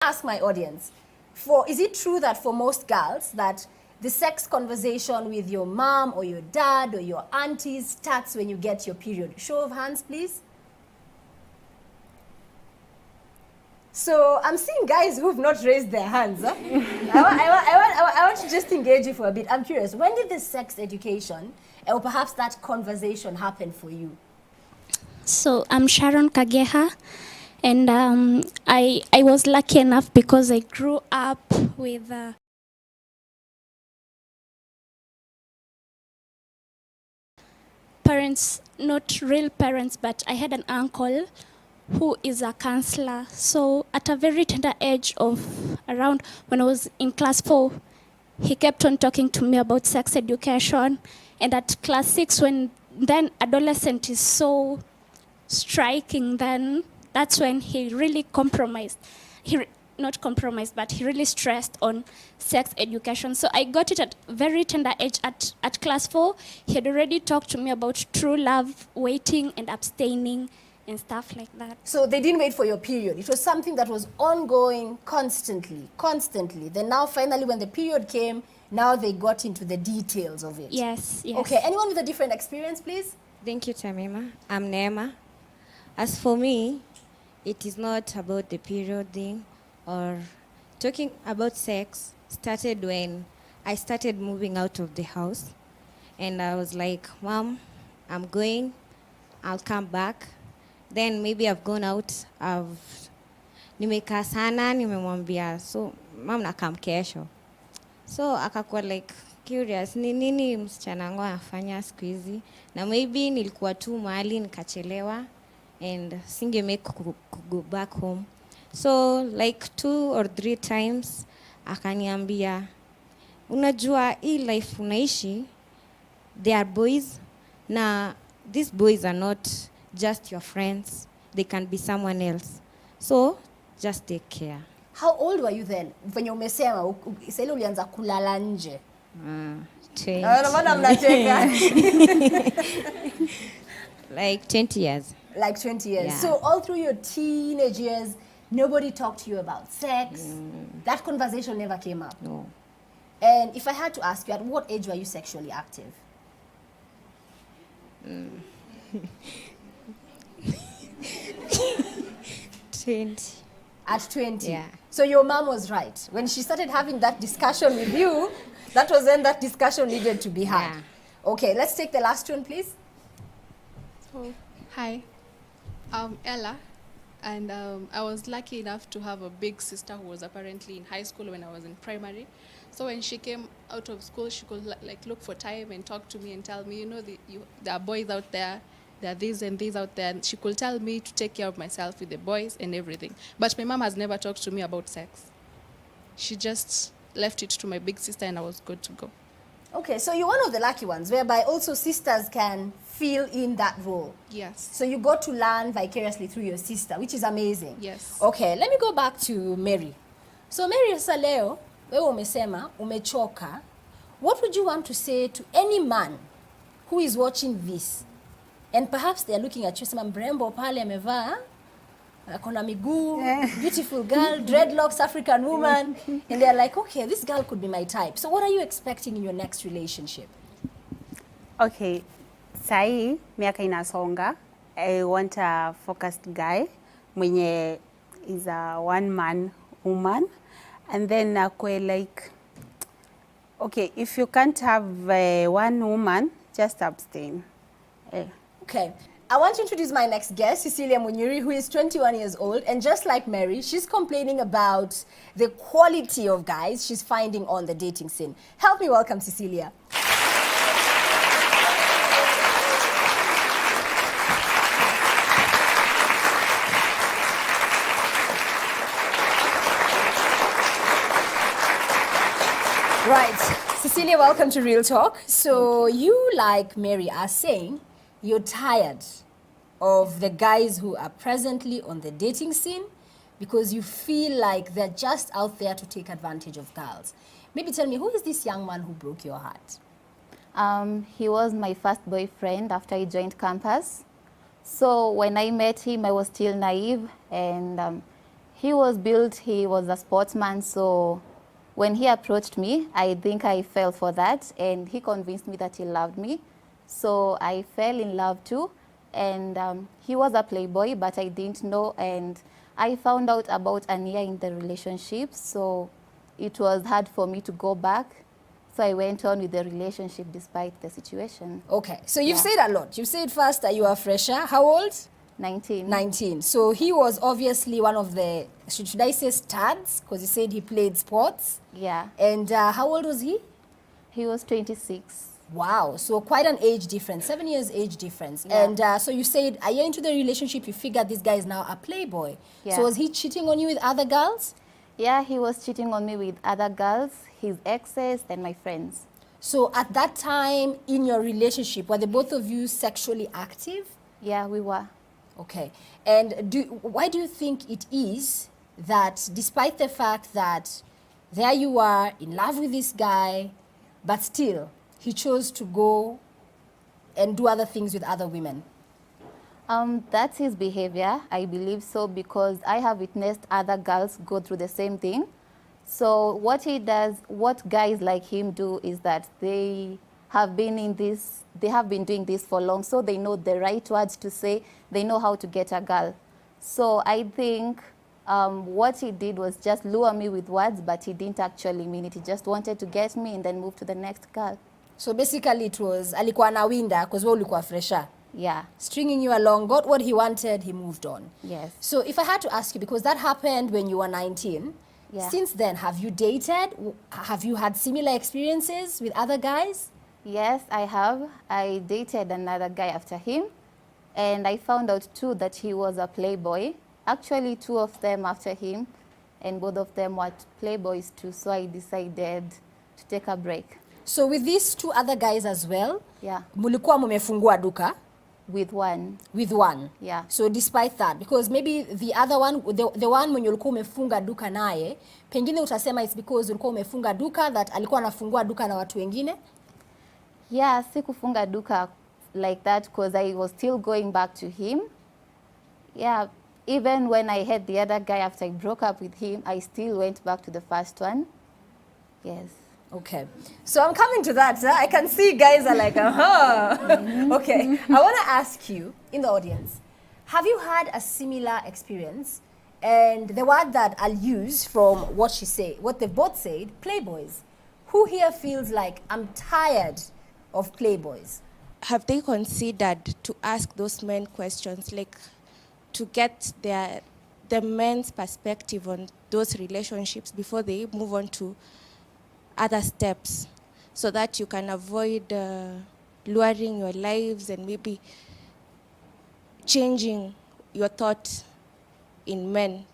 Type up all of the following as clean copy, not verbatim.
ask my audience, is it true that for most girls that the sex conversation with your mom or your dad or your aunties starts when you get your period? Show of hands, please. So I'm seeing guys who've not raised their hands. Huh? I want to just engage you for a bit. I'm curious, when did this sex education or perhaps that conversation happen for you? So I'm Sharon Kageha, and I was lucky enough because I grew up with parents, not real parents, but I had an uncle who is a counselor. So at a very tender age of around when I was in class 4, he kept on talking to me about sex education. And at class 6, when then adolescent is so striking, then that's when he really compromised. Not compromised, but he really stressed on sex education. So I got it at very tender age. At class 4, he had already talked to me about true love, waiting and abstaining, and stuff like that. So they didn't wait for your period. It was something that was ongoing constantly. Then now finally when the period came, now they got into the details of it. Yes. Okay, anyone with a different experience, please? Thank you, Tamima. I'm Neema. As for me, it is not about the period thing or talking about sex started when I started moving out of the house. And I was like, Mom, I'm going, I'll come back. Then maybe I've gone out, nimekaa sana, nimemwambia, so mom nakam kesho. So akakuwa like curious, ni nini msichana wangu anafanya siku hizi? Na maybe nilikuwa tu mahali nikachelewa and singe make go back home. So like 2 or 3 times akaniambia, unajua hii life unaishi, they are boys, na these boys are not just your friends, they can be someone else. So just take care. How old were you then? When you umesema sasa ulianza kulala nje. 20. Like 20 years. Like 20 years. Yeah. So all through your teenage years, nobody talked to you about sex. That conversation never came up. No. And if I had to ask you, at what age were you sexually active? 20. At 20? Yeah. So your mom was right. When she started having that discussion with you, that was when that discussion needed to be had. Yeah. Okay, let's take the last one, please. Oh, hi. I'm Ella, and I was lucky enough to have a big sister who was apparently in high school when I was in primary. So when she came out of school, she could like look for time and talk to me and tell me, you know, there are boys out there, there are these and these out there. And she could tell me to take care of myself with the boys and everything. But my mom has never talked to me about sex. She just left it to my big sister and I was good to go. Okay, so you're one of the lucky ones, whereby also sisters can fill in that role. Yes. So you got to learn vicariously through your sister, which is amazing. Yes. Okay, let me go back to Mary. So Mary, sasa leo, wewe umesema, umechoka. What would you want to say to any man who is watching this? And perhaps they're looking at you, sema mrembo pale amevaa, akona miguu, beautiful girl, dreadlocks, African woman, and they're like, okay, this girl could be my type. So what are you expecting in your next relationship? Okay, sahi miaka inasonga. I want a focused guy mwenye is a one-man woman, and then akwe like, okay, if you can't have one woman, just abstain. Okay, I want to introduce my next guest, Cecilia Munyuri, who is 21 years old, and just like Mary, she's complaining about the quality of guys she's finding on the dating scene. Help me welcome Cecilia. Right, Cecilia, welcome to Real Talk. So you, like Mary, are saying you're tired of the guys who are presently on the dating scene because you feel like they're just out there to take advantage of girls. Maybe tell me, who is this young man who broke your heart? He was my first boyfriend after I joined campus. So when I met him, I was still naive, and He was built, he was a sportsman, so when he approached me, I think I fell for that, and he convinced me that he loved me. So I fell in love too, and he was a playboy, but I didn't know, and I found out about a year in the relationship, so it was hard for me to go back. So I went on with the relationship despite the situation. Okay, so you've said a lot. You said first that you are fresher. How old? 19. 19. So he was obviously one of the, should I say studs? Because you said he played sports. Yeah. And how old was he? He was 26. Wow, so quite an age difference, 7 years age difference. Yeah. And so you said a year into the relationship, you figured this guy is now a playboy. Yeah. So was he cheating on you with other girls? Yeah, he was cheating on me with other girls, his exes, and my friends. So at that time in your relationship, were the both of you sexually active? Yeah, we were. Okay. And why do you think it is that despite the fact that there you are in love with this guy, but still he chose to go and do other things with other women? That's his behavior, I believe so, because I have witnessed other girls go through the same thing. So what he does, what guys like him do is that they have been doing this for long, so they know the right words to say, they know how to get a girl. So I think what he did was just lure me with words, but he didn't actually mean it. He just wanted to get me and then move to the next girl. So basically it was, alikuwa anawinda, because wewe ulikuwa fresher. Yeah. Stringing you along, got what he wanted, he moved on. Yes. So if I had to ask you, because that happened when you were 19, Yeah. since then, have you dated? Have you had similar experiences with other guys? Yes, I have. I dated another guy after him, and I found out too that he was a playboy. Actually, 2 of them after him, and both of them were playboys too, so I decided to take a break. So with these 2 other guys as well, Yeah, mulikuwa mumefungua duka with one. with one. Yeah. So despite that, because maybe the other one, the one mwenye ulikuwa umefunga duka naye, pengine utasema it's because ulikuwa umefunga duka that alikuwa anafungua duka na watu wengine? Yeah, sikufunga duka like that because I was still going back to him. Yeah, even when I had the other guy after I broke up with him, I still went back to the first one. Yes. Okay, so I'm coming to that. I can see guys are like, Okay, I want to ask you in the audience, have you had a similar experience? And the word that I'll use from what she said, what they both said, playboys. Who here feels like I'm tired of playboys? Have they considered to ask those men questions, like to get the men's perspective on those relationships before they move on to other steps, so that you can avoid luring your lives and maybe changing your thought in men?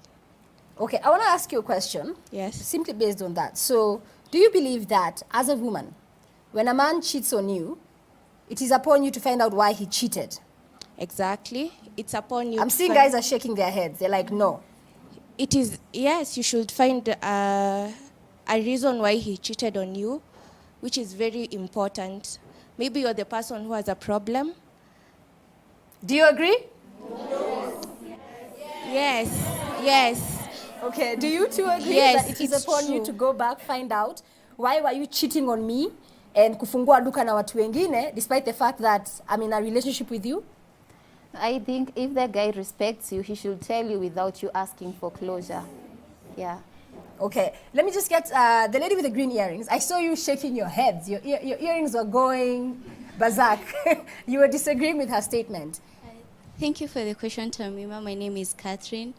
Okay, I want to ask you a question. Yes. Simply based on that. So, do you believe that as a woman, when a man cheats on you, it is upon you to find out why he cheated? Exactly. It's upon you. I'm to seeing find- guys are shaking their heads. They're like, no. It is, yes, you should find a reason why he cheated on you, which is very important. Maybe you're the person who has a problem. Do you agree? Yes, yes. Okay, do you two agree Yes, that it is it's upon you true. to go back, find out why were you cheating on me and kufungua duka na watu wengine despite the fact that I'm in a relationship with you? I think if the guy respects you, he should tell you without you asking for closure. Yeah. Okay, let me just get the lady with the green earrings. I saw you shaking your heads. Your earrings were going berserk. You were disagreeing with her statement. Thank you for the question, Tamima. My name is Catherine.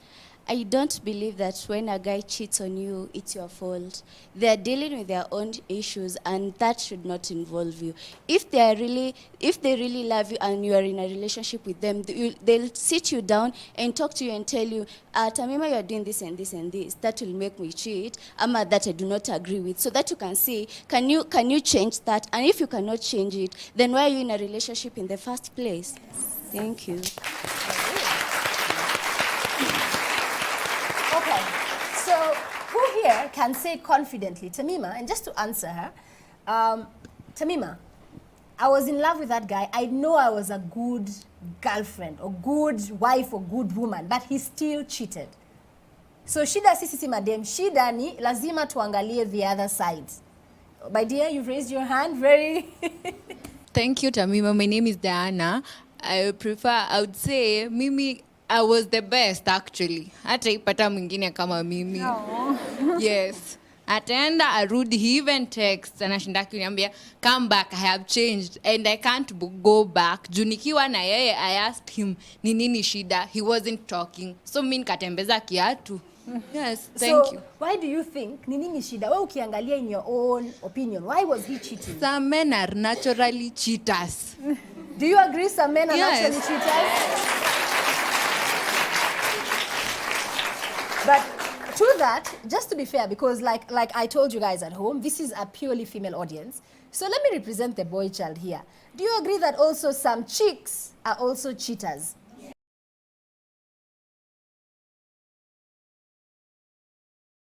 I don't believe that when a guy cheats on you, it's your fault. They're dealing with their own issues, and that should not involve you. If they really love you and you are in a relationship with them, they'll sit you down and talk to you and tell you, Tamima, you are doing this and this and this. That will make me cheat. Ama, that I do not agree with. So that you can see, can you change that? And if you cannot change it, then why are you in a relationship in the first place? Thank you. Okay, so who here can say confidently, Tamima, and just to answer her, Tamima, I was in love with that guy. I know I was a good girlfriend or good wife or good woman, but he still cheated. So shida sisi madem, shida ni lazima tuangalie the other side. My dear, you've raised your hand very Thank you, Tamima. My name is Diana. I would say, Mimi, I was the best actually. Hata ipata mwingine kama mimi. No. Yes. Ataenda arudi, he even texts, anashinda kuniambia, come back, I have changed and I can't go back. Juu nikiwa na yeye, I asked him, ni nini shida? He wasn't talking. So mimi nikatembeza kiatu. Yes, thank you. So, why do you think ni nini shida? Wewe ukiangalia in your own opinion, why was he cheating? Some men are naturally cheaters. Do you agree some men are Yes. naturally cheaters? But to that, just to be fair, because like I told you guys at home, this is a purely female audience. So let me represent the boy child here. Do you agree that also some chicks are also cheaters?